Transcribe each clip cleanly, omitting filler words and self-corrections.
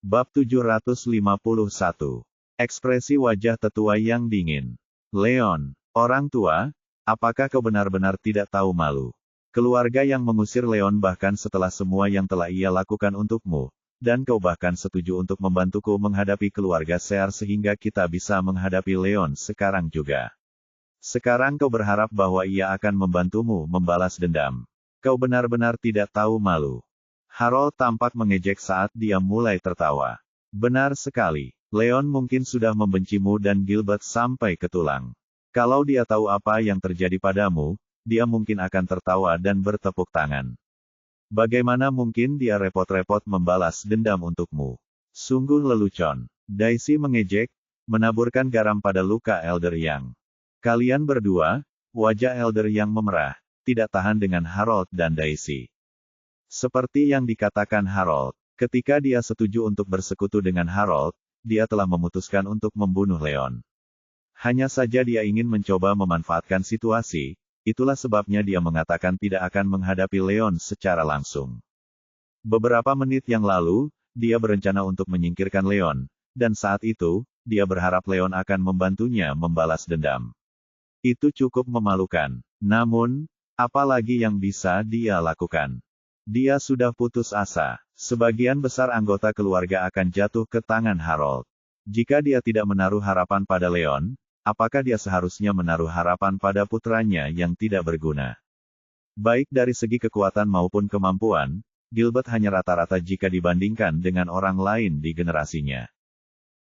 Bab 751. Ekspresi wajah tetua yang dingin. Leon, orang tua, apakah kau benar-benar tidak tahu malu? Keluarga yang mengusir Leon bahkan setelah semua yang telah ia lakukan untukmu, dan kau bahkan setuju untuk membantuku menghadapi keluarga Sear sehingga kita bisa menghadapi Leon sekarang juga. Sekarang kau berharap bahwa ia akan membantumu membalas dendam. Kau benar-benar tidak tahu malu. Harold tampak mengejek saat dia mulai tertawa. Benar sekali, Leon mungkin sudah membencimu dan Gilbert sampai ke tulang. Kalau dia tahu apa yang terjadi padamu, dia mungkin akan tertawa dan bertepuk tangan. Bagaimana mungkin dia repot-repot membalas dendam untukmu? Sungguh lelucon. Daisy mengejek, menaburkan garam pada luka Elder Yang. Kalian berdua, wajah Elder Yang memerah, tidak tahan dengan Harold dan Daisy. Seperti yang dikatakan Harold, ketika dia setuju untuk bersekutu dengan Harold, dia telah memutuskan untuk membunuh Leon. Hanya saja dia ingin mencoba memanfaatkan situasi, itulah sebabnya dia mengatakan tidak akan menghadapi Leon secara langsung. Beberapa menit yang lalu, dia berencana untuk menyingkirkan Leon, dan saat itu, dia berharap Leon akan membantunya membalas dendam. Itu cukup memalukan. Namun, apa lagi yang bisa dia lakukan? Dia sudah putus asa. Sebagian besar anggota keluarga akan jatuh ke tangan Harold. Jika dia tidak menaruh harapan pada Leon, apakah dia seharusnya menaruh harapan pada putranya yang tidak berguna? Baik dari segi kekuatan maupun kemampuan, Gilbert hanya rata-rata jika dibandingkan dengan orang lain di generasinya.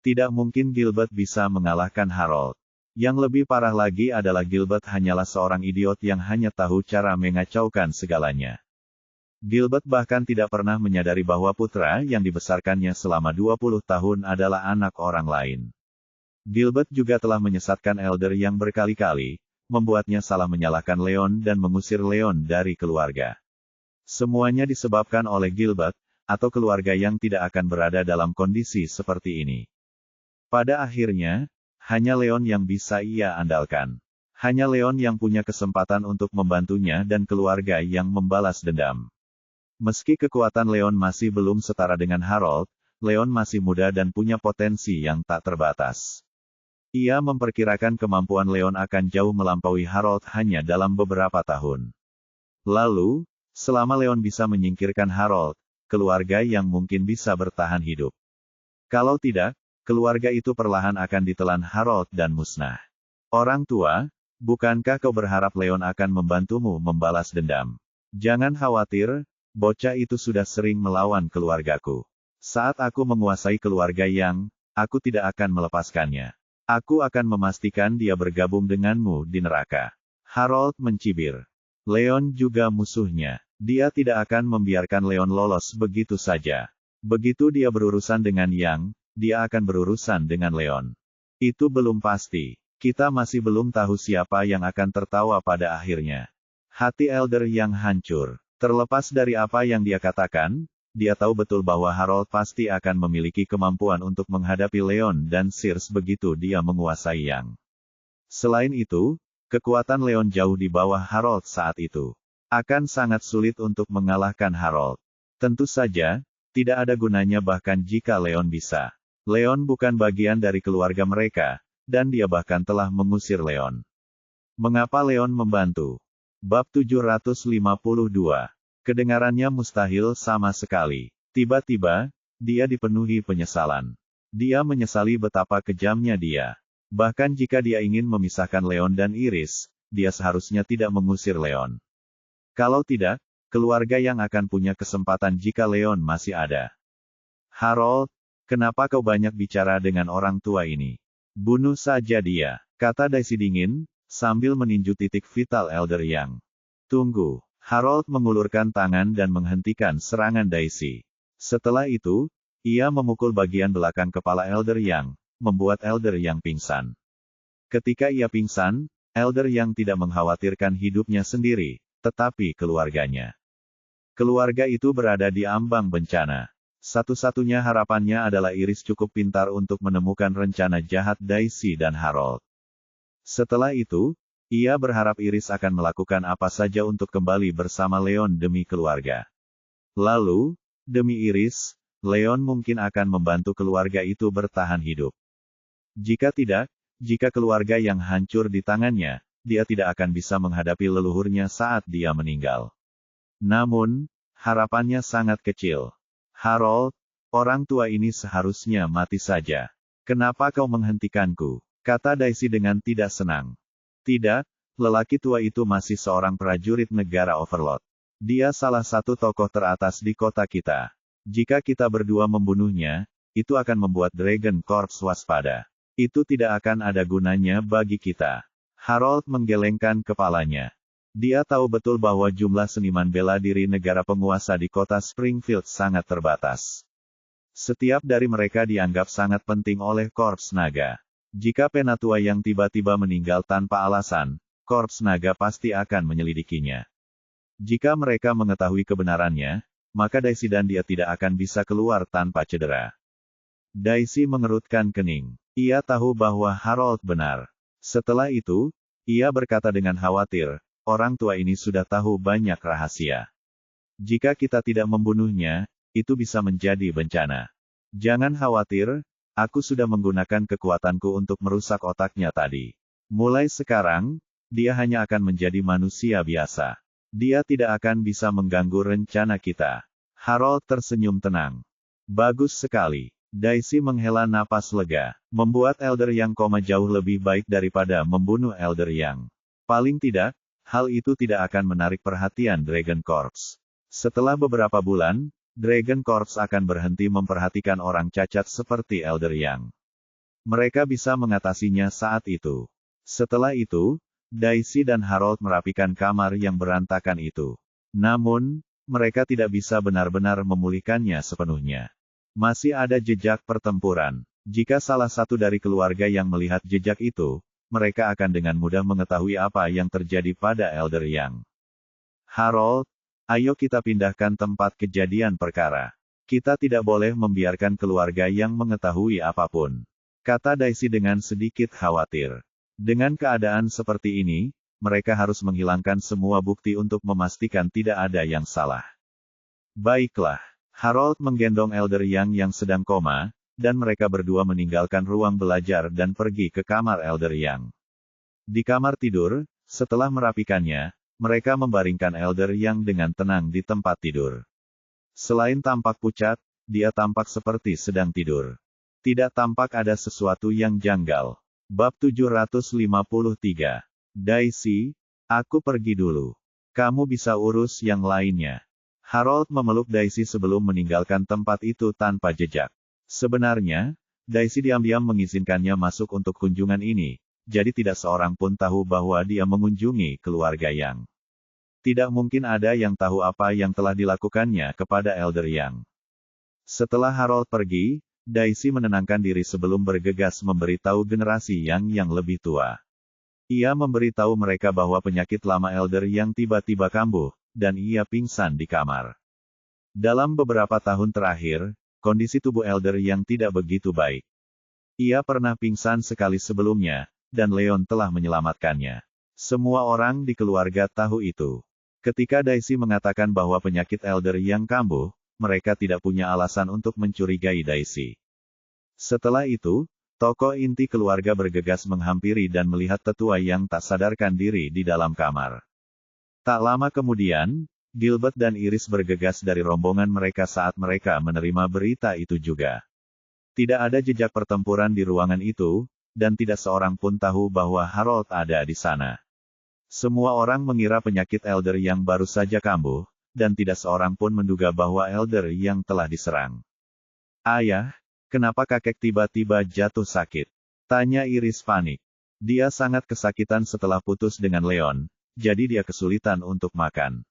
Tidak mungkin Gilbert bisa mengalahkan Harold. Yang lebih parah lagi adalah Gilbert hanyalah seorang idiot yang hanya tahu cara mengacaukan segalanya. Gilbert bahkan tidak pernah menyadari bahwa putra yang dibesarkannya selama 20 tahun adalah anak orang lain. Gilbert juga telah menyesatkan Elder yang berkali-kali, membuatnya salah menyalahkan Leon dan mengusir Leon dari keluarga. Semuanya disebabkan oleh Gilbert, atau keluarga yang tidak akan berada dalam kondisi seperti ini. Pada akhirnya, hanya Leon yang bisa ia andalkan. Hanya Leon yang punya kesempatan untuk membantunya dan keluarga yang membalas dendam. Meski kekuatan Leon masih belum setara dengan Harold, Leon masih muda dan punya potensi yang tak terbatas. Ia memperkirakan kemampuan Leon akan jauh melampaui Harold hanya dalam beberapa tahun. Lalu, selama Leon bisa menyingkirkan Harold, keluarga yang mungkin bisa bertahan hidup. Kalau tidak, keluarga itu perlahan akan ditelan Harold dan musnah. Orang tua, bukankah kau berharap Leon akan membantumu membalas dendam? Jangan khawatir, bocah itu sudah sering melawan keluargaku. Saat aku menguasai keluarga Yang, aku tidak akan melepaskannya. Aku akan memastikan dia bergabung denganmu di neraka. Harold mencibir. Leon juga musuhnya. Dia tidak akan membiarkan Leon lolos begitu saja. Begitu dia berurusan dengan Yang, dia akan berurusan dengan Leon. Itu belum pasti. Kita masih belum tahu siapa yang akan tertawa pada akhirnya. Hati Elder Yang hancur. Terlepas dari apa yang dia katakan, dia tahu betul bahwa Harold pasti akan memiliki kemampuan untuk menghadapi Leon dan Sears begitu dia menguasai Yang. Selain itu, kekuatan Leon jauh di bawah Harold saat itu. Akan sangat sulit untuk mengalahkan Harold. Tentu saja, tidak ada gunanya bahkan jika Leon bisa. Leon bukan bagian dari keluarga mereka, dan dia bahkan telah mengusir Leon. Mengapa Leon membantu? Bab 752. Kedengarannya mustahil sama sekali. Tiba-tiba, dia dipenuhi penyesalan. Dia menyesali betapa kejamnya dia. Bahkan jika dia ingin memisahkan Leon dan Iris, dia seharusnya tidak mengusir Leon. Kalau tidak, keluarga yang akan punya kesempatan jika Leon masih ada. Harold, kenapa kau banyak bicara dengan orang tua ini? Bunuh saja dia, kata Daisy dingin, sambil meninju titik vital Elder Yang. Tunggu. Harold mengulurkan tangan dan menghentikan serangan Daisy. Setelah itu, ia memukul bagian belakang kepala Elder Yang, membuat Elder Yang pingsan. Ketika ia pingsan, Elder Yang tidak mengkhawatirkan hidupnya sendiri, tetapi keluarganya. Keluarga itu berada di ambang bencana. Satu-satunya harapannya adalah Iris cukup pintar untuk menemukan rencana jahat Daisy dan Harold. Setelah itu, ia berharap Iris akan melakukan apa saja untuk kembali bersama Leon demi keluarga. Lalu, demi Iris, Leon mungkin akan membantu keluarga itu bertahan hidup. Jika tidak, jika keluarga yang hancur di tangannya, dia tidak akan bisa menghadapi leluhurnya saat dia meninggal. Namun, harapannya sangat kecil. Harold, orang tua ini seharusnya mati saja. Kenapa kau menghentikanku? Kata Daisy dengan tidak senang. Tidak, lelaki tua itu masih seorang prajurit negara Overlord. Dia salah satu tokoh teratas di kota kita. Jika kita berdua membunuhnya, itu akan membuat Dragon Corps waspada. Itu tidak akan ada gunanya bagi kita. Harold menggelengkan kepalanya. Dia tahu betul bahwa jumlah seniman bela diri negara penguasa di kota Springfield sangat terbatas. Setiap dari mereka dianggap sangat penting oleh Korps Naga. Jika penatua yang tiba-tiba meninggal tanpa alasan, Korps Naga pasti akan menyelidikinya. Jika mereka mengetahui kebenarannya, maka Daisy dan dia tidak akan bisa keluar tanpa cedera. Daisy mengerutkan kening. Ia tahu bahwa Harold benar. Setelah itu, ia berkata dengan khawatir, orang tua ini sudah tahu banyak rahasia. Jika kita tidak membunuhnya, itu bisa menjadi bencana. Jangan khawatir, aku sudah menggunakan kekuatanku untuk merusak otaknya tadi. Mulai sekarang, dia hanya akan menjadi manusia biasa. Dia tidak akan bisa mengganggu rencana kita. Harold tersenyum tenang. Bagus sekali. Daisy menghela napas lega. Membuat Elder yang koma jauh lebih baik daripada membunuh Elder yang. Paling tidak, hal itu tidak akan menarik perhatian Dragon Corps. Setelah beberapa bulan, Dragon Corps akan berhenti memperhatikan orang cacat seperti Elder Yang. Mereka bisa mengatasinya saat itu. Setelah itu, Daisy dan Harold merapikan kamar yang berantakan itu. Namun, mereka tidak bisa benar-benar memulihkannya sepenuhnya. Masih ada jejak pertempuran. Jika salah satu dari keluarga yang melihat jejak itu, mereka akan dengan mudah mengetahui apa yang terjadi pada Elder Yang. Harold, ayo kita pindahkan tempat kejadian perkara. Kita tidak boleh membiarkan keluarga yang mengetahui apapun. Kata Daisy dengan sedikit khawatir. Dengan keadaan seperti ini, mereka harus menghilangkan semua bukti untuk memastikan tidak ada yang salah. Baiklah, Harold menggendong Elder yang sedang koma, dan mereka berdua meninggalkan ruang belajar dan pergi ke kamar Elder Yang. Di kamar tidur, setelah merapikannya, mereka membaringkan Elder Yang dengan tenang di tempat tidur. Selain tampak pucat, dia tampak seperti sedang tidur. Tidak tampak ada sesuatu yang janggal. Bab 753. Daisy, aku pergi dulu. Kamu bisa urus yang lainnya. Harold memeluk Daisy sebelum meninggalkan tempat itu tanpa jejak. Sebenarnya, Daisy diam-diam mengizinkannya masuk untuk kunjungan ini, jadi tidak seorang pun tahu bahwa dia mengunjungi keluarga Yang. Tidak mungkin ada yang tahu apa yang telah dilakukannya kepada Elder Yang. Setelah Harold pergi, Daisy menenangkan diri sebelum bergegas memberitahu generasi yang lebih tua. Ia memberitahu mereka bahwa penyakit lama Elder Yang tiba-tiba kambuh, dan ia pingsan di kamar. Dalam beberapa tahun terakhir, kondisi tubuh Elder Yang tidak begitu baik. Ia pernah pingsan sekali sebelumnya, dan Leon telah menyelamatkannya. Semua orang di keluarga tahu itu. Ketika Daisy mengatakan bahwa penyakit Elder Yang kambuh, mereka tidak punya alasan untuk mencurigai Daisy. Setelah itu, tokoh inti keluarga bergegas menghampiri dan melihat tetua yang tak sadarkan diri di dalam kamar. Tak lama kemudian, Gilbert dan Iris bergegas dari rombongan mereka saat mereka menerima berita itu juga. Tidak ada jejak pertempuran di ruangan itu, dan tidak seorang pun tahu bahwa Harold ada di sana. Semua orang mengira penyakit Elder Yang baru saja kambuh, dan tidak seorang pun menduga bahwa Elder Yang telah diserang. Ayah, kenapa kakek tiba-tiba jatuh sakit? Tanya Iris panik. Dia sangat kesakitan setelah putus dengan Leon, jadi dia kesulitan untuk makan.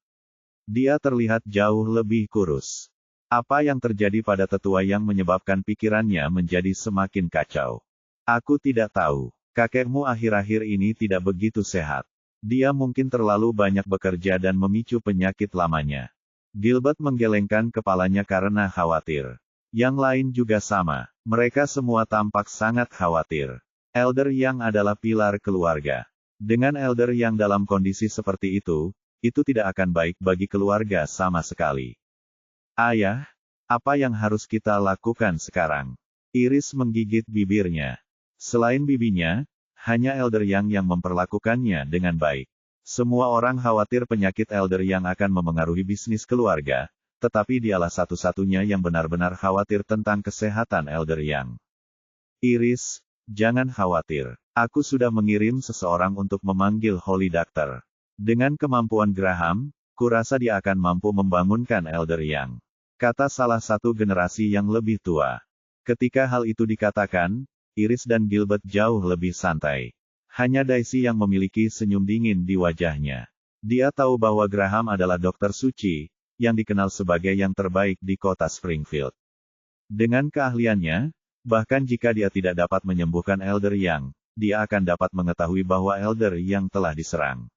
Dia terlihat jauh lebih kurus. Apa yang terjadi pada tetua yang menyebabkan pikirannya menjadi semakin kacau? Aku tidak tahu. Kakekmu akhir-akhir ini tidak begitu sehat. Dia mungkin terlalu banyak bekerja dan memicu penyakit lamanya. Gilbert menggelengkan kepalanya karena khawatir. Yang lain juga sama. Mereka semua tampak sangat khawatir. Elder Yang adalah pilar keluarga. Dengan Elder Yang dalam kondisi seperti itu tidak akan baik bagi keluarga sama sekali. Ayah, Apa yang harus kita lakukan sekarang? Iris menggigit bibirnya. Selain bibinya, hanya Elder Yang yang memperlakukannya dengan baik. Semua orang khawatir penyakit Elder Yang akan memengaruhi bisnis keluarga, tetapi dialah satu-satunya yang benar-benar khawatir tentang kesehatan Elder Yang. Iris, jangan khawatir. Aku sudah mengirim seseorang untuk memanggil Holy Doctor. Dengan kemampuan Graham, kurasa dia akan mampu membangunkan Elder Yang, kata salah satu generasi yang lebih tua. Ketika hal itu dikatakan, Iris dan Gilbert jauh lebih santai. Hanya Daisy yang memiliki senyum dingin di wajahnya. Dia tahu bahwa Graham adalah dokter suci, yang dikenal sebagai yang terbaik di kota Springfield. Dengan keahliannya, bahkan jika dia tidak dapat menyembuhkan Elder Yang, dia akan dapat mengetahui bahwa Elder Yang telah diserang.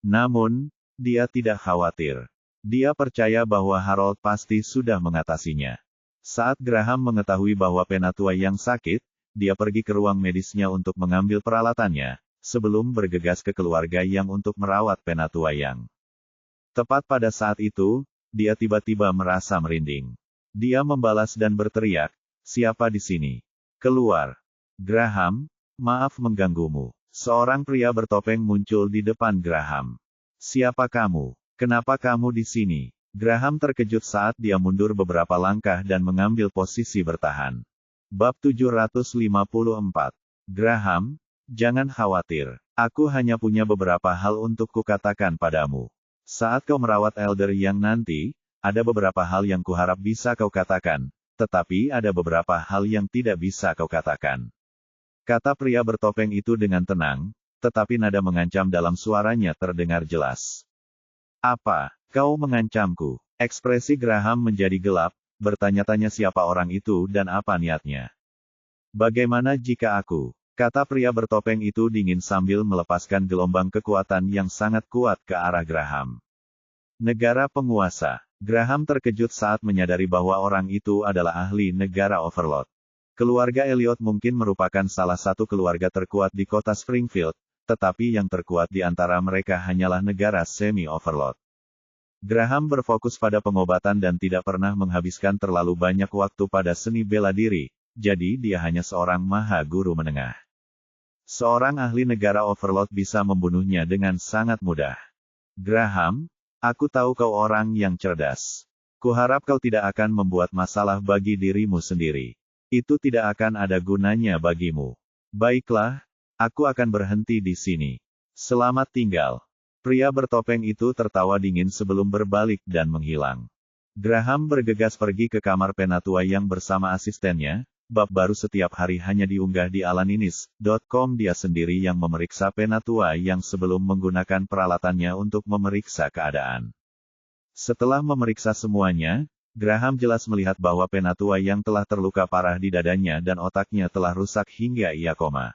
Namun, dia tidak khawatir. Dia percaya bahwa Harold pasti sudah mengatasinya. Saat Graham mengetahui bahwa Penatua Yang sakit, dia pergi ke ruang medisnya untuk mengambil peralatannya, sebelum bergegas ke keluarga Yang untuk merawat Penatua Yang. Tepat pada saat itu, dia tiba-tiba merasa merinding. Dia membalas dan berteriak, "Siapa di sini? Keluar!" "Graham, maaf mengganggumu." Seorang pria bertopeng muncul di depan Graham. "Siapa kamu? Kenapa kamu di sini?" Graham terkejut saat dia mundur beberapa langkah dan mengambil posisi bertahan. Bab 754. Graham, jangan khawatir. Aku hanya punya beberapa hal untuk kukatakan padamu. Saat kau merawat Elder Yang nanti, ada beberapa hal yang kuharap bisa kau katakan, tetapi ada beberapa hal yang tidak bisa kau katakan. Kata pria bertopeng itu dengan tenang, tetapi nada mengancam dalam suaranya terdengar jelas. "Apa? Kau mengancamku?" Ekspresi Graham menjadi gelap, bertanya-tanya siapa orang itu dan apa niatnya. "Bagaimana jika aku?" Kata pria bertopeng itu dingin sambil melepaskan gelombang kekuatan yang sangat kuat ke arah Graham. Negara penguasa. Graham terkejut saat menyadari bahwa orang itu adalah ahli negara Overlord. Keluarga Elliot mungkin merupakan salah satu keluarga terkuat di kota Springfield, tetapi yang terkuat di antara mereka hanyalah negara semi-Overlord. Graham berfokus pada pengobatan dan tidak pernah menghabiskan terlalu banyak waktu pada seni bela diri, jadi dia hanya seorang maha guru menengah. Seorang ahli negara Overlord bisa membunuhnya dengan sangat mudah. "Graham, aku tahu kau orang yang cerdas. Kuharap kau tidak akan membuat masalah bagi dirimu sendiri. Itu tidak akan ada gunanya bagimu. Baiklah, aku akan berhenti di sini. Selamat tinggal." Pria bertopeng itu tertawa dingin sebelum berbalik dan menghilang. Graham bergegas pergi ke kamar Penatua Yang bersama asistennya. Bab baru setiap hari hanya diunggah di alaninis.com. Dia sendiri yang memeriksa Penatua Yang sebelum menggunakan peralatannya untuk memeriksa keadaan. Setelah memeriksa semuanya, Graham jelas melihat bahwa Penatua Yang telah terluka parah di dadanya dan otaknya telah rusak hingga ia koma.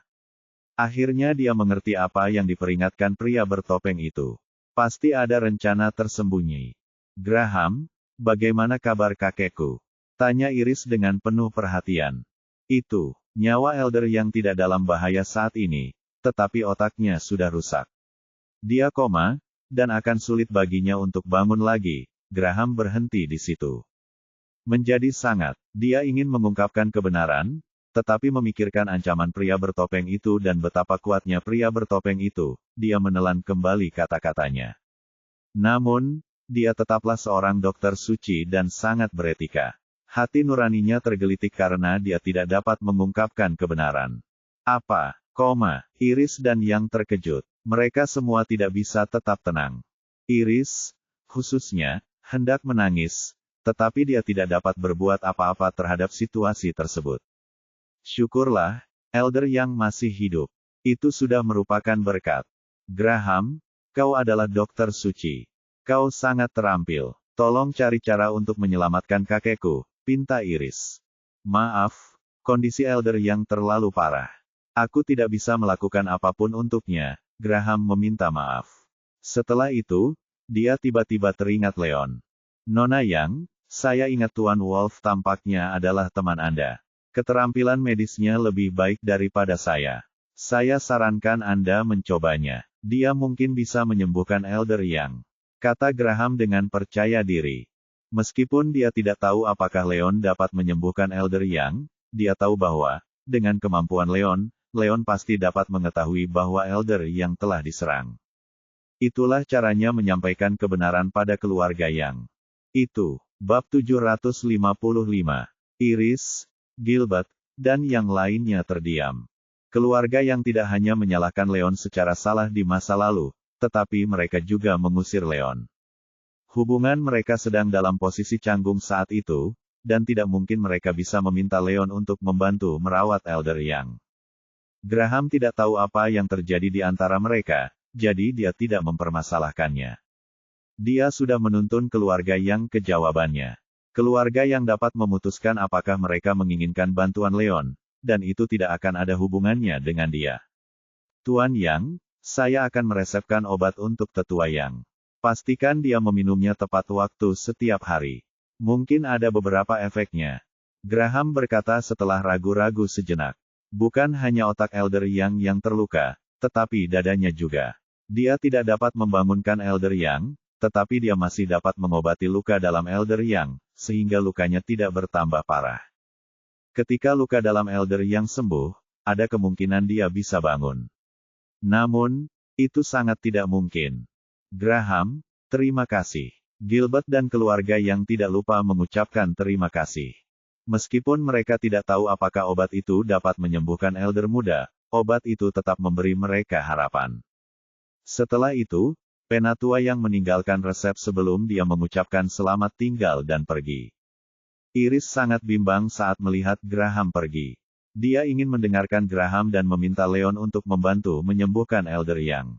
Akhirnya dia mengerti apa yang diperingatkan pria bertopeng itu. Pasti ada rencana tersembunyi. "Graham, bagaimana kabar kakekku?" tanya Iris dengan penuh perhatian. "Itu, nyawa Elder Yang tidak dalam bahaya saat ini, tetapi otaknya sudah rusak. Dia koma, dan akan sulit baginya untuk bangun lagi." Graham berhenti di situ. Menjadi sangat, dia ingin mengungkapkan kebenaran, tetapi memikirkan ancaman pria bertopeng itu dan betapa kuatnya pria bertopeng itu, dia menelan kembali kata-katanya. Namun, dia tetaplah seorang dokter suci dan sangat beretika. Hati nuraninya tergelitik karena dia tidak dapat mengungkapkan kebenaran. "Apa? Koma?" Iris dan Yang terkejut. Mereka semua tidak bisa tetap tenang. Iris, khususnya, hendak menangis, tetapi dia tidak dapat berbuat apa-apa terhadap situasi tersebut. Syukurlah, Elder Yang masih hidup. Itu sudah merupakan berkat. "Graham, kau adalah dokter suci. Kau sangat terampil. Tolong cari cara untuk menyelamatkan kakekku," pinta Iris. "Maaf, kondisi Elder Yang terlalu parah. Aku tidak bisa melakukan apapun untuknya." Graham meminta maaf. Setelah itu, dia tiba-tiba teringat Leon. "Nona Yang, saya ingat Tuan Wolf tampaknya adalah teman Anda. Keterampilan medisnya lebih baik daripada saya. Saya sarankan Anda mencobanya. Dia mungkin bisa menyembuhkan Elder Yang," kata Graham dengan percaya diri. Meskipun dia tidak tahu apakah Leon dapat menyembuhkan Elder Yang, dia tahu bahwa, dengan kemampuan Leon, Leon pasti dapat mengetahui bahwa Elder Yang telah diserang. Itulah caranya menyampaikan kebenaran pada keluarga Yang. Itu, bab 755. Iris, Gilbert, dan yang lainnya terdiam. Keluarga Yang tidak hanya menyalahkan Leon secara salah di masa lalu, tetapi mereka juga mengusir Leon. Hubungan mereka sedang dalam posisi canggung saat itu, dan tidak mungkin mereka bisa meminta Leon untuk membantu merawat Elder Yang. Graham tidak tahu apa yang terjadi di antara mereka, jadi dia tidak mempermasalahkannya. Dia sudah menuntun keluarga Yang ke jawabannya. Keluarga Yang dapat memutuskan apakah mereka menginginkan bantuan Leon, dan itu tidak akan ada hubungannya dengan dia. Tuan Yang, saya akan meresepkan obat untuk tetua Yang. Pastikan dia meminumnya tepat waktu setiap hari. Mungkin ada beberapa efeknya. Graham berkata setelah ragu-ragu sejenak. Bukan hanya otak Elder Yang yang terluka, tetapi dadanya juga. Dia tidak dapat membangunkan Elder Yang, tetapi dia masih dapat mengobati luka dalam Elder Yang, sehingga lukanya tidak bertambah parah. Ketika luka dalam Elder Yang sembuh, ada kemungkinan dia bisa bangun. Namun, itu sangat tidak mungkin. Graham, terima kasih. Gilbert dan keluarga Yang tidak lupa mengucapkan terima kasih. Meskipun mereka tidak tahu apakah obat itu dapat menyembuhkan Elder muda, obat itu tetap memberi mereka harapan. Setelah itu, Penatua Yang meninggalkan resep sebelum dia mengucapkan selamat tinggal dan pergi. Iris sangat bimbang saat melihat Graham pergi. Dia ingin mendengarkan Graham dan meminta Leon untuk membantu menyembuhkan Elder Yang.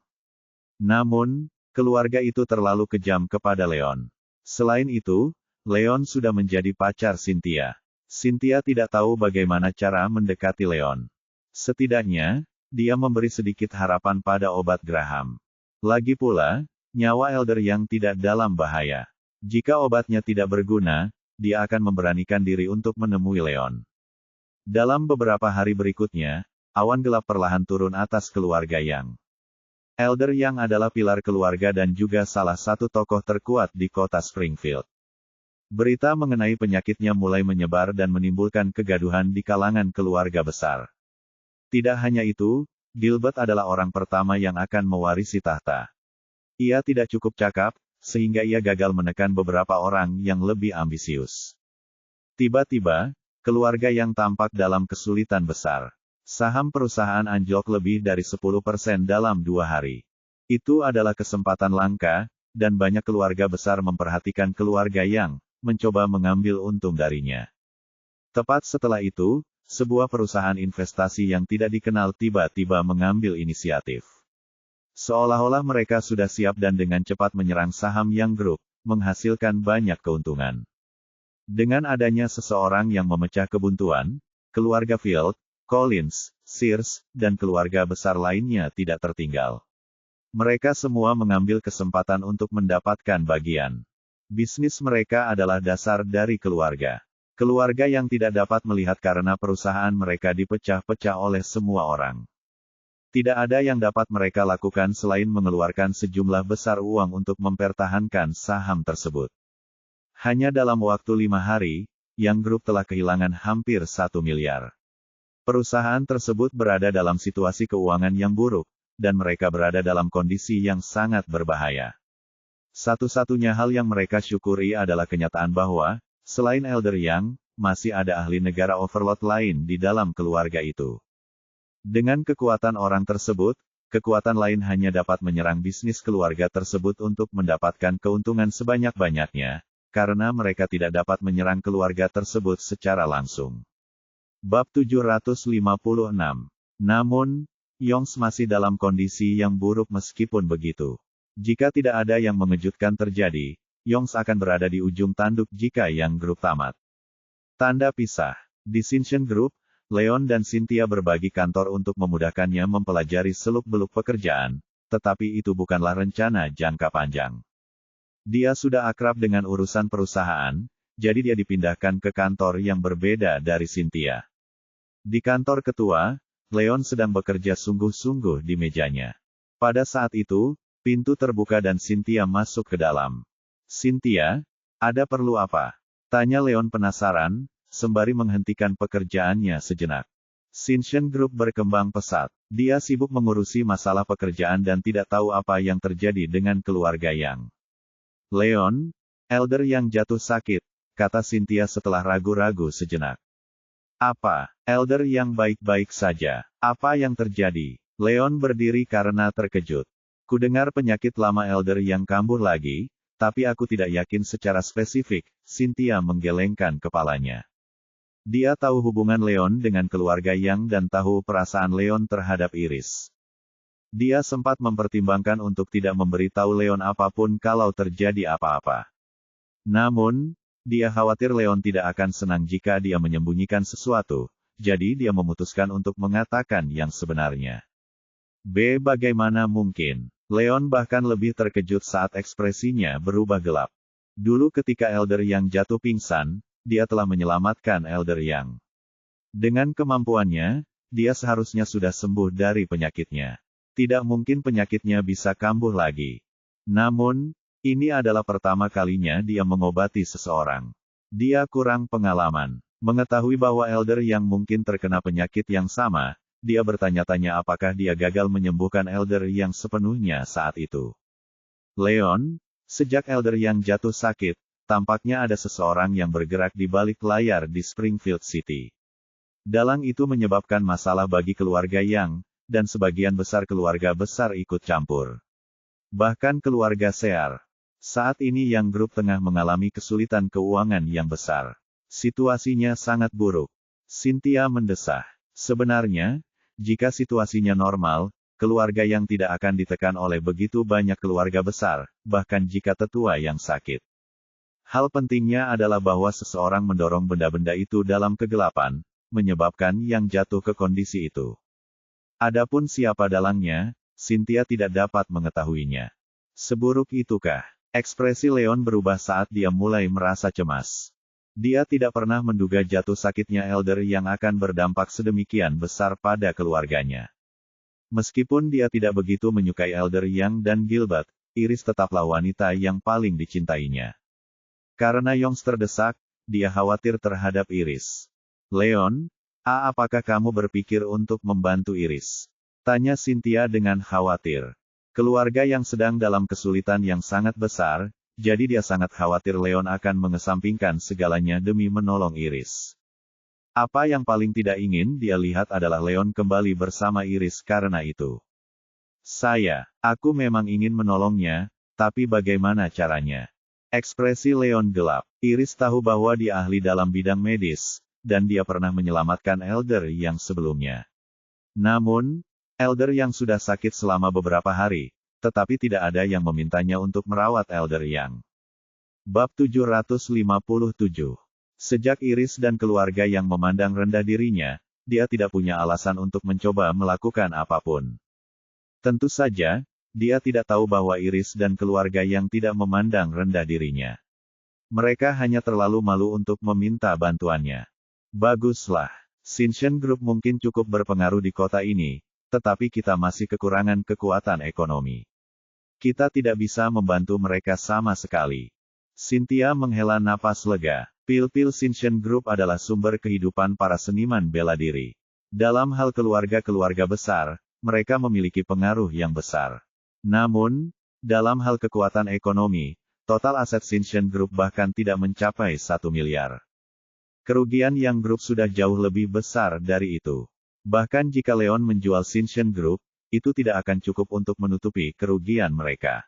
Namun, keluarga itu terlalu kejam kepada Leon. Selain itu, Leon sudah menjadi pacar Cynthia. Cynthia tidak tahu bagaimana cara mendekati Leon. Setidaknya, dia memberi sedikit harapan pada obat Graham. Lagi pula, nyawa Elder Yang tidak dalam bahaya. Jika obatnya tidak berguna, dia akan memberanikan diri untuk menemui Leon. Dalam beberapa hari berikutnya, awan gelap perlahan turun atas keluarga Yang. Elder Yang adalah pilar keluarga dan juga salah satu tokoh terkuat di kota Springfield. Berita mengenai penyakitnya mulai menyebar dan menimbulkan kegaduhan di kalangan keluarga besar. Tidak hanya itu, Gilbert adalah orang pertama yang akan mewarisi tahta. Ia tidak cukup cakap, sehingga ia gagal menekan beberapa orang yang lebih ambisius. Tiba-tiba, keluarga Yang tampak dalam kesulitan besar. Saham perusahaan anjlok lebih dari 10% dalam 2 hari. Itu adalah kesempatan langka, dan banyak keluarga besar memperhatikan keluarga Yang, mencoba mengambil untung darinya. Tepat setelah itu, sebuah perusahaan investasi yang tidak dikenal tiba-tiba mengambil inisiatif. Seolah-olah mereka sudah siap dan dengan cepat menyerang saham Yang Group, menghasilkan banyak keuntungan. Dengan adanya seseorang yang memecah kebuntuan, keluarga Field, Collins, Sears, dan keluarga besar lainnya tidak tertinggal. Mereka semua mengambil kesempatan untuk mendapatkan bagian. Bisnis mereka adalah dasar dari keluarga. Keluarga yang tidak dapat melihat karena perusahaan mereka dipecah-pecah oleh semua orang. Tidak ada yang dapat mereka lakukan selain mengeluarkan sejumlah besar uang untuk mempertahankan saham tersebut. Hanya dalam waktu 5 hari, Yang Group telah kehilangan hampir 1 miliar. Perusahaan tersebut berada dalam situasi keuangan yang buruk, dan mereka berada dalam kondisi yang sangat berbahaya. Satu-satunya hal yang mereka syukuri adalah kenyataan bahwa, selain Elder Yang, masih ada ahli negara overlord lain di dalam keluarga itu. Dengan kekuatan orang tersebut, kekuatan lain hanya dapat menyerang bisnis keluarga tersebut untuk mendapatkan keuntungan sebanyak-banyaknya, karena mereka tidak dapat menyerang keluarga tersebut secara langsung. Bab 756. Namun, Yongs masih dalam kondisi yang buruk meskipun begitu. Jika tidak ada yang mengejutkan terjadi, Yongs akan berada di ujung tanduk jika Yang Group tamat. Tanda pisah. Di Shinshin Group, Leon dan Cynthia berbagi kantor untuk memudahkannya mempelajari seluk-beluk pekerjaan, tetapi itu bukanlah rencana jangka panjang. Dia sudah akrab dengan urusan perusahaan, jadi dia dipindahkan ke kantor yang berbeda dari Cynthia. Di kantor ketua, Leon sedang bekerja sungguh-sungguh di mejanya. Pada saat itu, pintu terbuka dan Cynthia masuk ke dalam. Cynthia, Ada perlu apa? Tanya Leon penasaran, sembari menghentikan pekerjaannya sejenak. Shinshin Group berkembang pesat. Dia sibuk mengurusi masalah pekerjaan dan tidak tahu apa yang terjadi dengan keluarga Yang. Leon, Elder Yang jatuh sakit, kata Cynthia setelah ragu-ragu sejenak. Apa? Elder Yang baik-baik saja. Apa yang terjadi? Leon berdiri karena terkejut. Kudengar penyakit lama Elder Yang kambuh lagi, tapi aku tidak yakin secara spesifik. Cynthia menggelengkan kepalanya. Dia tahu hubungan Leon dengan keluarga Yang dan tahu perasaan Leon terhadap Iris. Dia sempat mempertimbangkan untuk tidak memberitahu Leon apapun kalau terjadi apa-apa. Namun, dia khawatir Leon tidak akan senang jika dia menyembunyikan sesuatu, jadi dia memutuskan untuk mengatakan yang sebenarnya. Bagaimana mungkin? Leon bahkan lebih terkejut saat ekspresinya berubah gelap. Dulu ketika Elder Yang jatuh pingsan, dia telah menyelamatkan Elder Yang. Dengan kemampuannya, dia seharusnya sudah sembuh dari penyakitnya. Tidak mungkin penyakitnya bisa kambuh lagi. Namun, ini adalah pertama kalinya dia mengobati seseorang. Dia kurang pengalaman. Mengetahui bahwa Elder Yang mungkin terkena penyakit yang sama, dia bertanya-tanya apakah dia gagal menyembuhkan Elder Yang sepenuhnya saat itu. Leon, sejak Elder Yang jatuh sakit, tampaknya ada seseorang yang bergerak di balik layar di Springfield City. Dalang itu menyebabkan masalah bagi keluarga Yang, dan sebagian besar keluarga besar ikut campur. Bahkan keluarga Sear. Saat ini Yang Group tengah mengalami kesulitan keuangan yang besar. Situasinya sangat buruk. Cynthia mendesah. Sebenarnya, jika situasinya normal, keluarga Yang tidak akan ditekan oleh begitu banyak keluarga besar, bahkan jika tetua yang sakit. Hal pentingnya adalah bahwa seseorang mendorong benda-benda itu dalam kegelapan, menyebabkan Yang jatuh ke kondisi itu. Adapun siapa dalangnya, Cynthia tidak dapat mengetahuinya. Seburuk itukah? Ekspresi Leon berubah saat dia mulai merasa cemas. Dia tidak pernah menduga jatuh sakitnya Elder Yang akan berdampak sedemikian besar pada keluarganya. Meskipun dia tidak begitu menyukai Elder Yang dan Gilbert, Iris tetaplah wanita yang paling dicintainya. Karena Young terdesak, dia khawatir terhadap Iris. Leon, apakah kamu berpikir untuk membantu Iris? Tanya Cynthia dengan khawatir. Keluarga Yang sedang dalam kesulitan yang sangat besar, jadi dia sangat khawatir Leon akan mengesampingkan segalanya demi menolong Iris. Apa yang paling tidak ingin dia lihat adalah Leon kembali bersama Iris karena itu. Aku memang ingin menolongnya, tapi bagaimana caranya? Ekspresi Leon gelap. Iris tahu bahwa dia ahli dalam bidang medis, dan dia pernah menyelamatkan Elder Yang sebelumnya. Namun, Elder Yang sudah sakit selama beberapa hari, tetapi tidak ada yang memintanya untuk merawat Elder Yang. Bab 757. Sejak Iris dan keluarga Yang memandang rendah dirinya, dia tidak punya alasan untuk mencoba melakukan apapun. Tentu saja, dia tidak tahu bahwa Iris dan keluarga Yang tidak memandang rendah dirinya. Mereka hanya terlalu malu untuk meminta bantuannya. Baguslah, Shinshin Group mungkin cukup berpengaruh di kota ini, tetapi kita masih kekurangan kekuatan ekonomi. Kita tidak bisa membantu mereka sama sekali. Cynthia menghela napas lega. Pil-pil Shinshin Group adalah sumber kehidupan para seniman bela diri. Dalam hal keluarga-keluarga besar, mereka memiliki pengaruh yang besar. Namun, dalam hal kekuatan ekonomi, total aset Shinshin Group bahkan tidak mencapai 1 miliar. Kerugian Yang Group sudah jauh lebih besar dari itu. Bahkan jika Leon menjual Shinshin Group, itu tidak akan cukup untuk menutupi kerugian mereka.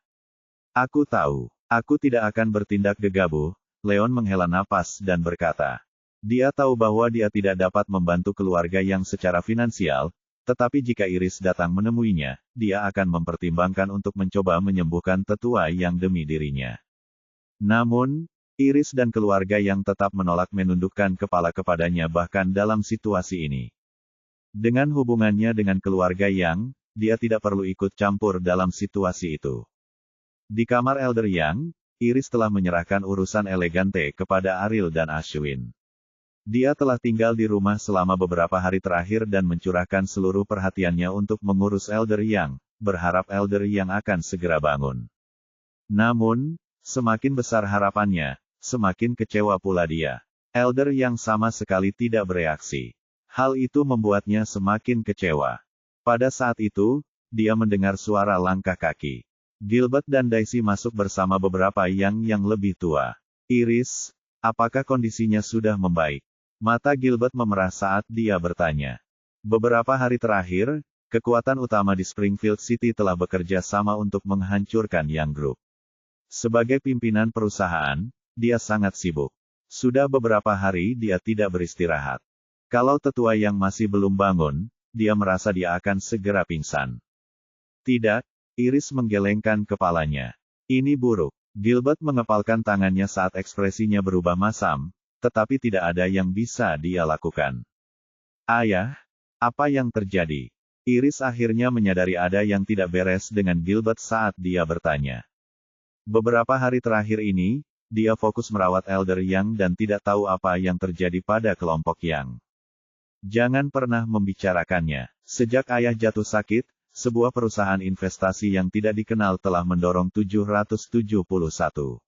Aku tahu, aku tidak akan bertindak gegabah, Leon menghela napas dan berkata. Dia tahu bahwa dia tidak dapat membantu keluarga Yang secara finansial, tetapi jika Iris datang menemuinya, dia akan mempertimbangkan untuk mencoba menyembuhkan tetua Yang demi dirinya. Namun, Iris dan keluarga Yang tetap menolak menundukkan kepala kepadanya bahkan dalam situasi ini. Dengan hubungannya dengan keluarga Yang, dia tidak perlu ikut campur dalam situasi itu. Di kamar Elder Yang, Iris telah menyerahkan urusan elegante kepada Ariel dan Ashwin. Dia telah tinggal di rumah selama beberapa hari terakhir dan mencurahkan seluruh perhatiannya untuk mengurus Elder Yang, berharap Elder Yang akan segera bangun. Namun, semakin besar harapannya, semakin kecewa pula dia. Elder yang sama sekali tidak bereaksi. Hal itu membuatnya semakin kecewa. Pada saat itu, dia mendengar suara langkah kaki. Gilbert dan Daisy masuk bersama beberapa yang lebih tua. Iris, apakah kondisinya sudah membaik? Mata Gilbert memerah saat dia bertanya. Beberapa hari terakhir, kekuatan utama di Springfield City telah bekerja sama untuk menghancurkan Yang Group. Sebagai pimpinan perusahaan, dia sangat sibuk. Sudah beberapa hari dia tidak beristirahat. Kalau tetua yang masih belum bangun, dia merasa dia akan segera pingsan. Tidak, Iris menggelengkan kepalanya. Ini buruk. Gilbert mengepalkan tangannya saat ekspresinya berubah masam, tetapi tidak ada yang bisa dia lakukan. Ayah, apa yang terjadi? Iris akhirnya menyadari ada yang tidak beres dengan Gilbert saat dia bertanya. Beberapa hari terakhir ini, dia fokus merawat Elder Yang dan tidak tahu apa yang terjadi pada kelompok Yang. Jangan pernah membicarakannya. Sejak ayah jatuh sakit, sebuah perusahaan investasi yang tidak dikenal telah mendorong 771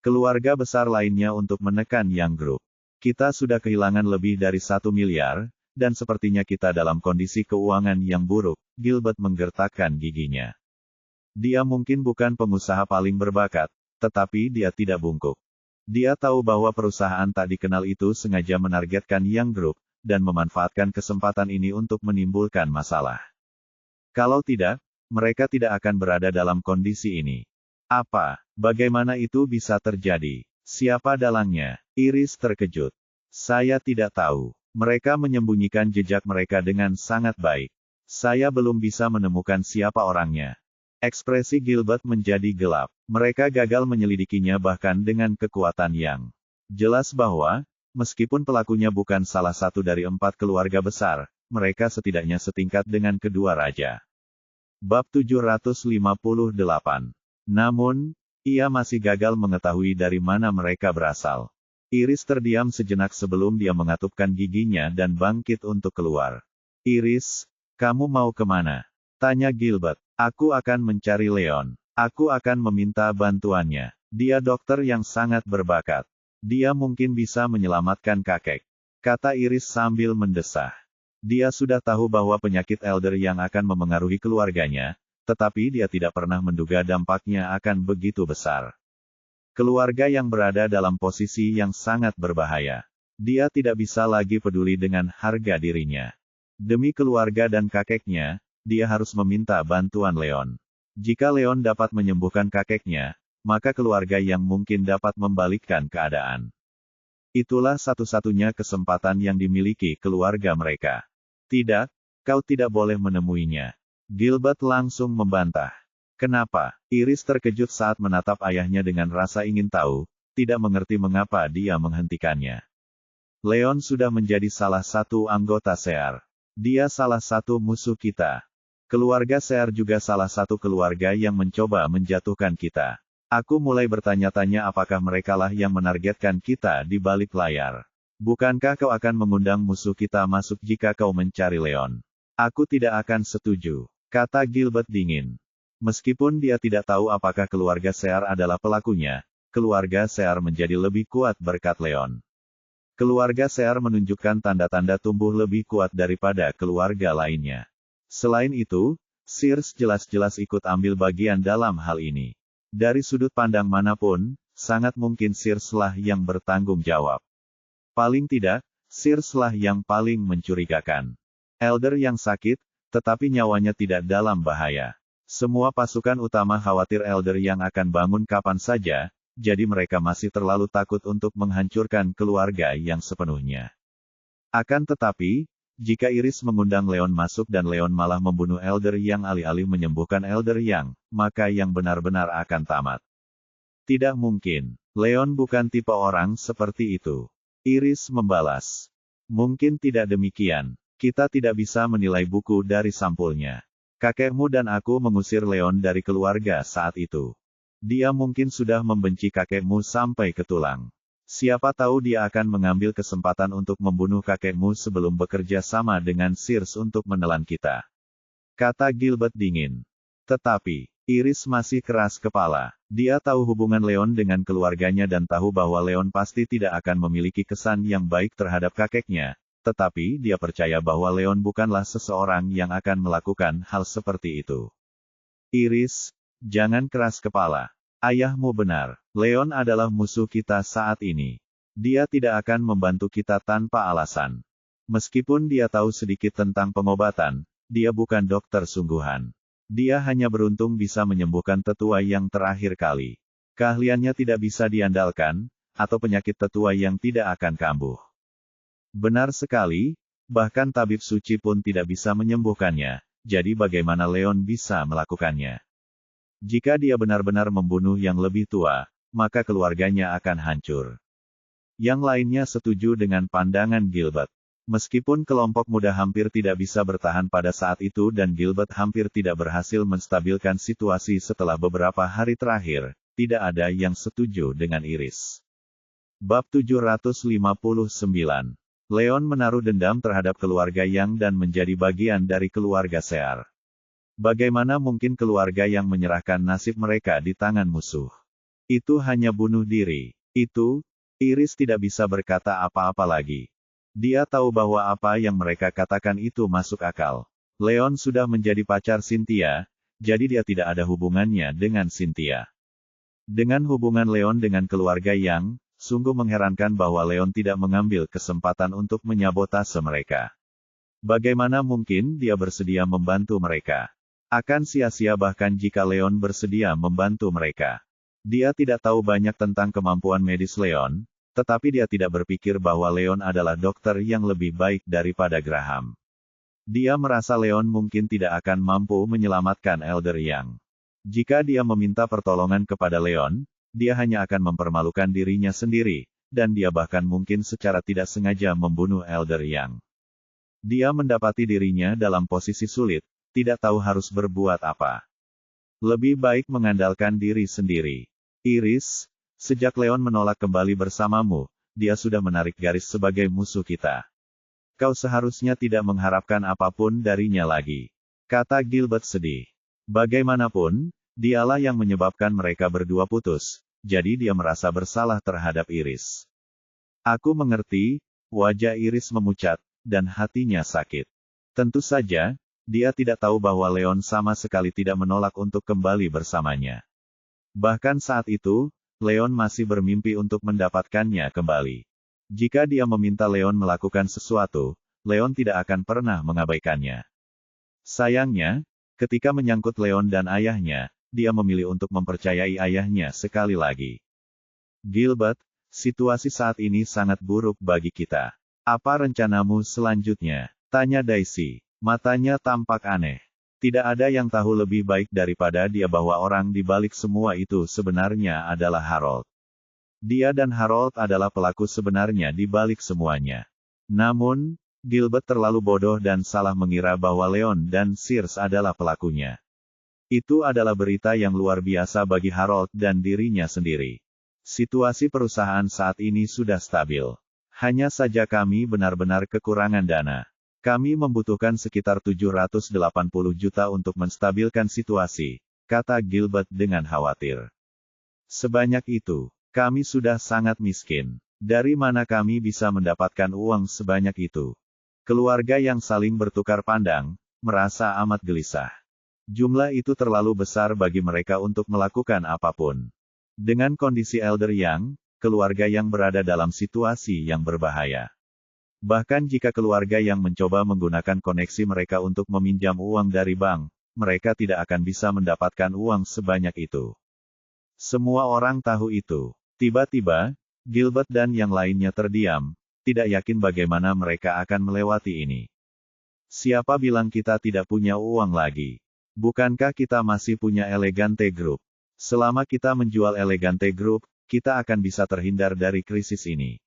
keluarga besar lainnya untuk menekan Yang Group. Kita sudah kehilangan lebih dari 1 miliar, dan sepertinya kita dalam kondisi keuangan yang buruk. Gilbert menggertakkan giginya. Dia mungkin bukan pengusaha paling berbakat, tetapi dia tidak bungkuk. Dia tahu bahwa perusahaan tak dikenal itu sengaja menargetkan Yang Group, dan memanfaatkan kesempatan ini untuk menimbulkan masalah. Kalau tidak, mereka tidak akan berada dalam kondisi ini. Apa? Bagaimana itu bisa terjadi? Siapa dalangnya? Iris terkejut. Saya tidak tahu. Mereka menyembunyikan jejak mereka dengan sangat baik. Saya belum bisa menemukan siapa orangnya. Ekspresi Gilbert menjadi gelap. Mereka gagal menyelidikinya bahkan dengan kekuatan Yang. Jelas bahwa, meskipun pelakunya bukan salah satu dari 4 keluarga besar, mereka setidaknya setingkat dengan kedua raja. Bab 758. Namun, ia masih gagal mengetahui dari mana mereka berasal. Iris terdiam sejenak sebelum dia mengatupkan giginya dan bangkit untuk keluar. Iris, kamu mau kemana? Tanya Gilbert. Aku akan mencari Leon. Aku akan meminta bantuannya. Dia dokter yang sangat berbakat. Dia mungkin bisa menyelamatkan kakek. Kata Iris sambil mendesah. Dia sudah tahu bahwa penyakit Elder yang akan memengaruhi keluarganya, tetapi dia tidak pernah menduga dampaknya akan begitu besar. Keluarga yang berada dalam posisi yang sangat berbahaya. Dia tidak bisa lagi peduli dengan harga dirinya. Demi keluarga dan kakeknya, dia harus meminta bantuan Leon. Jika Leon dapat menyembuhkan kakeknya, maka keluarga yang mungkin dapat membalikkan keadaan. Itulah satu-satunya kesempatan yang dimiliki keluarga mereka. Tidak, kau tidak boleh menemuinya. Gilbert langsung membantah. Kenapa? Iris terkejut saat menatap ayahnya dengan rasa ingin tahu, tidak mengerti mengapa dia menghentikannya. Leon sudah menjadi salah satu anggota SEAR. Dia salah satu musuh kita. Keluarga SEAR juga salah satu keluarga yang mencoba menjatuhkan kita. Aku mulai bertanya-tanya apakah merekalah yang menargetkan kita di balik layar. Bukankah kau akan mengundang musuh kita masuk jika kau mencari Leon? Aku tidak akan setuju, kata Gilbert dingin. Meskipun dia tidak tahu apakah keluarga SEAR adalah pelakunya, keluarga SEAR menjadi lebih kuat berkat Leon. Keluarga SEAR menunjukkan tanda-tanda tumbuh lebih kuat daripada keluarga lainnya. Selain itu, Sears jelas-jelas ikut ambil bagian dalam hal ini. Dari sudut pandang manapun, sangat mungkin Sears lah yang bertanggung jawab. Paling tidak, Sears lah yang paling mencurigakan. Elder yang sakit, tetapi nyawanya tidak dalam bahaya. Semua pasukan utama khawatir Elder yang akan bangun kapan saja, jadi mereka masih terlalu takut untuk menghancurkan keluarga yang sepenuhnya. Akan tetapi, jika Iris mengundang Leon masuk dan Leon malah membunuh Elder yang alih-alih menyembuhkan Elder yang, maka yang benar-benar akan tamat. Tidak mungkin. Leon bukan tipe orang seperti itu. Iris membalas. Mungkin tidak demikian. Kita tidak bisa menilai buku dari sampulnya. Kakekmu dan aku mengusir Leon dari keluarga saat itu. Dia mungkin sudah membenci kakekmu sampai ke tulang. Siapa tahu dia akan mengambil kesempatan untuk membunuh kakekmu sebelum bekerja sama dengan Sears untuk menelan kita. Kata Gilbert dingin. Tetapi, Iris masih keras kepala. Dia tahu hubungan Leon dengan keluarganya dan tahu bahwa Leon pasti tidak akan memiliki kesan yang baik terhadap kakeknya, tetapi dia percaya bahwa Leon bukanlah seseorang yang akan melakukan hal seperti itu. Iris, jangan keras kepala. Ayahmu benar. Leon adalah musuh kita saat ini. Dia tidak akan membantu kita tanpa alasan. Meskipun dia tahu sedikit tentang pengobatan, dia bukan dokter sungguhan. Dia hanya beruntung bisa menyembuhkan tetua yang terakhir kali. Keahliannya tidak bisa diandalkan, atau penyakit tetua yang tidak akan kambuh. Benar sekali, bahkan tabib suci pun tidak bisa menyembuhkannya, jadi bagaimana Leon bisa melakukannya? Jika dia benar-benar membunuh yang lebih tua, maka keluarganya akan hancur. Yang lainnya setuju dengan pandangan Gilbert. Meskipun kelompok muda hampir tidak bisa bertahan pada saat itu dan Gilbert hampir tidak berhasil menstabilkan situasi setelah beberapa hari terakhir, tidak ada yang setuju dengan Iris. Bab 759. Leon menaruh dendam terhadap keluarga Yang dan menjadi bagian dari keluarga Sear. Bagaimana mungkin keluarga yang menyerahkan nasib mereka di tangan musuh? Itu hanya bunuh diri. Iris tidak bisa berkata apa-apa lagi. Dia tahu bahwa apa yang mereka katakan itu masuk akal. Leon sudah menjadi pacar Cynthia, jadi dia tidak ada hubungannya dengan Cynthia. Dengan hubungan Leon dengan keluarga Yang, sungguh mengherankan bahwa Leon tidak mengambil kesempatan untuk menyabotase mereka. Bagaimana mungkin dia bersedia membantu mereka? Akan sia-sia bahkan jika Leon bersedia membantu mereka. Dia tidak tahu banyak tentang kemampuan medis Leon, tetapi dia tidak berpikir bahwa Leon adalah dokter yang lebih baik daripada Graham. Dia merasa Leon mungkin tidak akan mampu menyelamatkan Elder Yang. Jika dia meminta pertolongan kepada Leon, dia hanya akan mempermalukan dirinya sendiri, dan dia bahkan mungkin secara tidak sengaja membunuh Elder Yang. Dia mendapati dirinya dalam posisi sulit, tidak tahu harus berbuat apa. Lebih baik mengandalkan diri sendiri. Iris, sejak Leon menolak kembali bersamamu, dia sudah menarik garis sebagai musuh kita. Kau seharusnya tidak mengharapkan apapun darinya lagi. Kata Gilbert sedih. Bagaimanapun, dialah yang menyebabkan mereka berdua putus, jadi dia merasa bersalah terhadap Iris. Aku mengerti, wajah Iris memucat, dan hatinya sakit. Tentu saja, dia tidak tahu bahwa Leon sama sekali tidak menolak untuk kembali bersamanya. Bahkan saat itu, Leon masih bermimpi untuk mendapatkannya kembali. Jika dia meminta Leon melakukan sesuatu, Leon tidak akan pernah mengabaikannya. Sayangnya, ketika menyangkut Leon dan ayahnya, dia memilih untuk mempercayai ayahnya sekali lagi. Gilbert, situasi saat ini sangat buruk bagi kita. Apa rencanamu selanjutnya? Tanya Daisy. Matanya tampak aneh. Tidak ada yang tahu lebih baik daripada dia bahwa orang di balik semua itu sebenarnya adalah Harold. Dia dan Harold adalah pelaku sebenarnya di balik semuanya. Namun, Gilbert terlalu bodoh dan salah mengira bahwa Leon dan Sears adalah pelakunya. Itu adalah berita yang luar biasa bagi Harold dan dirinya sendiri. Situasi perusahaan saat ini sudah stabil. Hanya saja kami benar-benar kekurangan dana. Kami membutuhkan sekitar 780 juta untuk menstabilkan situasi, kata Gilbert dengan khawatir. Sebanyak itu, kami sudah sangat miskin. Dari mana kami bisa mendapatkan uang sebanyak itu? Keluarga yang saling bertukar pandang, merasa amat gelisah. Jumlah itu terlalu besar bagi mereka untuk melakukan apapun. Dengan kondisi Elder Yang, keluarga yang berada dalam situasi yang berbahaya. Bahkan jika keluarga yang mencoba menggunakan koneksi mereka untuk meminjam uang dari bank, mereka tidak akan bisa mendapatkan uang sebanyak itu. Semua orang tahu itu. Tiba-tiba, Gilbert dan yang lainnya terdiam, tidak yakin bagaimana mereka akan melewati ini. Siapa bilang kita tidak punya uang lagi? Bukankah kita masih punya Elegante Group? Selama kita menjual Elegante Group, kita akan bisa terhindar dari krisis ini.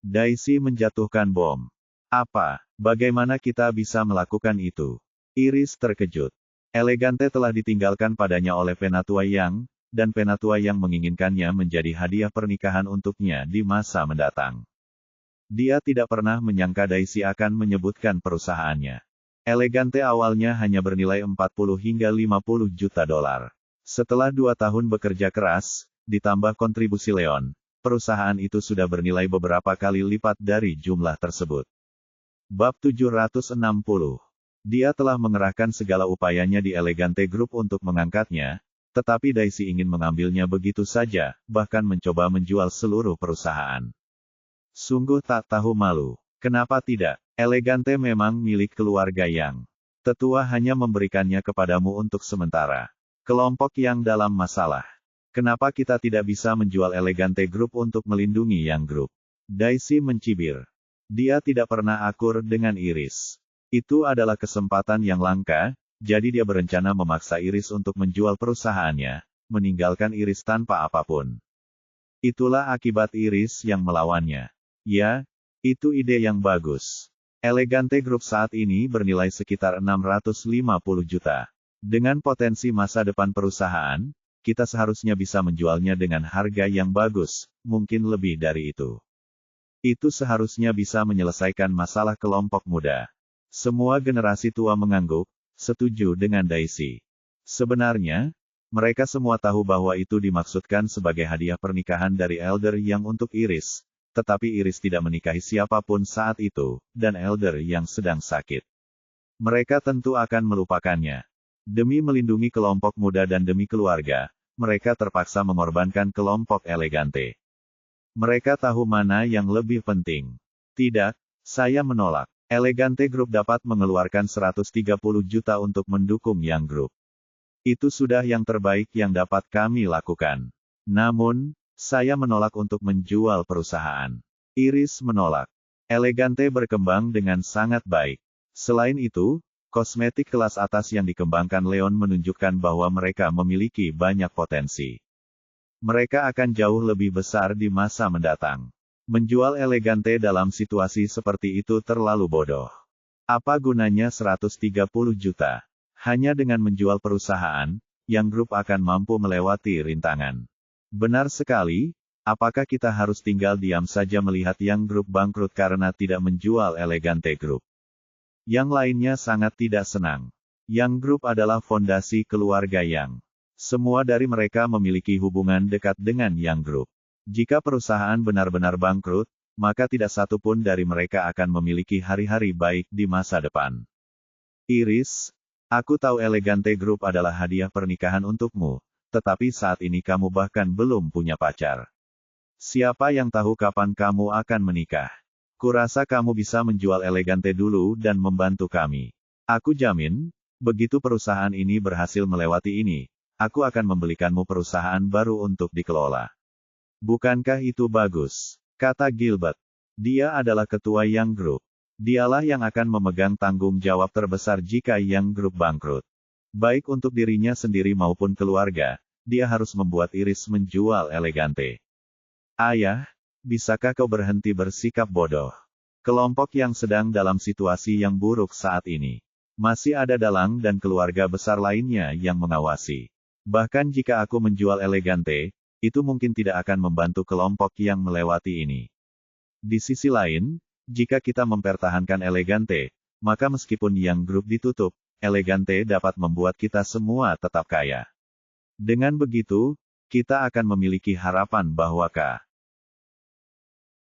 Daisy menjatuhkan bom. Apa? Bagaimana kita bisa melakukan itu? Iris terkejut. Elegante telah ditinggalkan padanya oleh Penatua Yang, dan Penatua Yang menginginkannya menjadi hadiah pernikahan untuknya di masa mendatang. Dia tidak pernah menyangka Daisy akan menyebutkan perusahaannya. Elegante awalnya hanya bernilai 40 hingga 50 juta dolar. Setelah 2 tahun bekerja keras, ditambah kontribusi Leon, perusahaan itu sudah bernilai beberapa kali lipat dari jumlah tersebut. Bab 760. Dia telah mengerahkan segala upayanya di Elegante Group untuk mengangkatnya, tetapi Daisy ingin mengambilnya begitu saja, bahkan mencoba menjual seluruh perusahaan. Sungguh tak tahu malu. Kenapa tidak? Elegante memang milik keluarga yang tetua hanya memberikannya kepadamu untuk sementara. Kelompok yang dalam masalah. Kenapa kita tidak bisa menjual Elegante Group untuk melindungi Yang Group? Daisy mencibir. Dia tidak pernah akur dengan Iris. Itu adalah kesempatan yang langka, jadi dia berencana memaksa Iris untuk menjual perusahaannya, meninggalkan Iris tanpa apapun. Itulah akibat Iris yang melawannya. Ya, itu ide yang bagus. Elegante Group saat ini bernilai sekitar 650 juta. Dengan potensi masa depan perusahaan, kita seharusnya bisa menjualnya dengan harga yang bagus, mungkin lebih dari itu. Itu seharusnya bisa menyelesaikan masalah kelompok muda. Semua generasi tua mengangguk, setuju dengan Daisy. Sebenarnya, mereka semua tahu bahwa itu dimaksudkan sebagai hadiah pernikahan dari Elder yang untuk Iris, tetapi Iris tidak menikahi siapapun saat itu, dan Elder yang sedang sakit. Mereka tentu akan melupakannya. Demi melindungi kelompok muda dan demi keluarga, mereka terpaksa mengorbankan kelompok Elegante. Mereka tahu mana yang lebih penting. Tidak, saya menolak. Elegante Group dapat mengeluarkan 130 juta untuk mendukung Yang Group. Itu sudah yang terbaik yang dapat kami lakukan. Namun, saya menolak untuk menjual perusahaan. Iris menolak. Elegante berkembang dengan sangat baik. Selain itu, kosmetik kelas atas yang dikembangkan Leon menunjukkan bahwa mereka memiliki banyak potensi. Mereka akan jauh lebih besar di masa mendatang. Menjual Elegante dalam situasi seperti itu terlalu bodoh. Apa gunanya 130 juta? Hanya dengan menjual perusahaan, Yang Group akan mampu melewati rintangan. Benar sekali, apakah kita harus tinggal diam saja melihat Yang Group bangkrut karena tidak menjual Elegante Group? Yang lainnya sangat tidak senang. Yang Group adalah fondasi keluarga Yang. Semua dari mereka memiliki hubungan dekat dengan Yang Group. Jika perusahaan benar-benar bangkrut, maka tidak satu pun dari mereka akan memiliki hari-hari baik di masa depan. Iris, aku tahu Elegante Group adalah hadiah pernikahan untukmu, tetapi saat ini kamu bahkan belum punya pacar. Siapa yang tahu kapan kamu akan menikah? Kurasa kamu bisa menjual Elegante dulu dan membantu kami. Aku jamin, begitu perusahaan ini berhasil melewati ini, aku akan membelikanmu perusahaan baru untuk dikelola. Bukankah itu bagus? Kata Gilbert. Dia adalah ketua Yang Group. Dialah yang akan memegang tanggung jawab terbesar jika Yang Group bangkrut. Baik untuk dirinya sendiri maupun keluarga, dia harus membuat Iris menjual Elegante. Ayah, bisakah kau berhenti bersikap bodoh? Kelompok yang sedang dalam situasi yang buruk saat ini. Masih ada Dalang dan keluarga besar lainnya yang mengawasi. Bahkan jika aku menjual Elegante, itu mungkin tidak akan membantu kelompok yang melewati ini. Di sisi lain, jika kita mempertahankan Elegante, maka meskipun Yang Group ditutup, Elegante dapat membuat kita semua tetap kaya. Dengan begitu, kita akan memiliki harapan bahwa